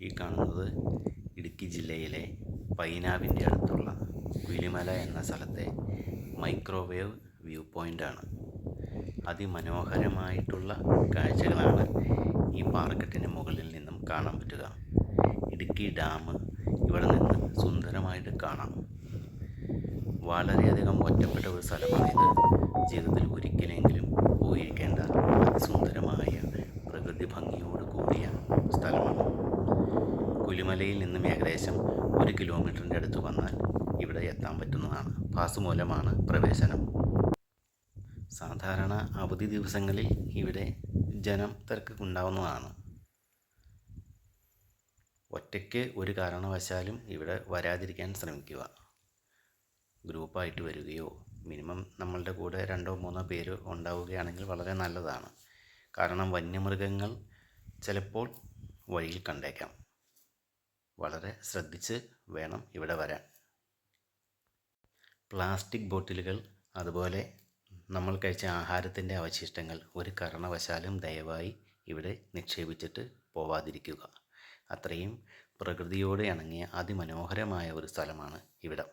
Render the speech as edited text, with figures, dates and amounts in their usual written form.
ഈ കാണുന്നത് ഇടുക്കി ജില്ലയിലെ പൈനാവിൻ്റെ അടുത്തുള്ള പുലിമല എന്ന സ്ഥലത്തെ മൈക്രോവേവ് വ്യൂ പോയിൻ്റാണ്. അതിമനോഹരമായിട്ടുള്ള കാഴ്ചകളാണ് ഈ പാറക്കെട്ടിന് മുകളിൽ നിന്നും കാണാൻ പറ്റുക. ഇടുക്കി ഡാം ഇവിടെ നിന്ന് സുന്ദരമായിട്ട് കാണാം. വളരെയധികം ഒറ്റപ്പെട്ട ഒരു സ്ഥലമാണിത്. ജീവിതത്തിൽ ഒരിക്കലെങ്കിലും പോയിരിക്കേണ്ട അതിസുന്ദരമായ പ്രകൃതി ഭംഗിയോട് കൂടിയ സ്ഥലമാണ്. പുലിമലയിൽ നിന്നും ഏകദേശം 1 കിലോമീറ്ററിൻ്റെ അടുത്ത് വന്നാൽ ഇവിടെ എത്താൻ പറ്റുന്നതാണ്. പാസ് മൂലമാണ് പ്രവേശനം. സാധാരണ അവധി ദിവസങ്ങളിൽ ഇവിടെ ജനം തിരക്ക് ഉണ്ടാവുന്നതാണ്. ഒറ്റയ്ക്ക് ഒരു കാരണവശാലും ഇവിടെ വരാതിരിക്കാൻ ശ്രമിക്കുക. ഗ്രൂപ്പായിട്ട് വരികയോ മിനിമം നമ്മളുടെ കൂടെ 2-3 പേര് ഉണ്ടാവുകയാണെങ്കിൽ വളരെ നല്ലതാണ്. കാരണം വന്യമൃഗങ്ങൾ ചിലപ്പോൾ വഴിയിൽ കണ്ടേക്കാം. വളരെ ശ്രദ്ധിച്ച് വേണം ഇവിടെ വരാൻ. പ്ലാസ്റ്റിക് ബോട്ടിലുകൾ, അതുപോലെ നമ്മൾ കഴിച്ച ആഹാരത്തിൻ്റെ അവശിഷ്ടങ്ങൾ ഒരു കാരണവശാലും ദയവായി ഇവിടെ നിക്ഷേപിച്ചിട്ട് പോവാതിരിക്കുക. അത്രയും പ്രകൃതിയോട് ഇണങ്ങിയ അതിമനോഹരമായ ഒരു സ്ഥലമാണ് ഇവിടം.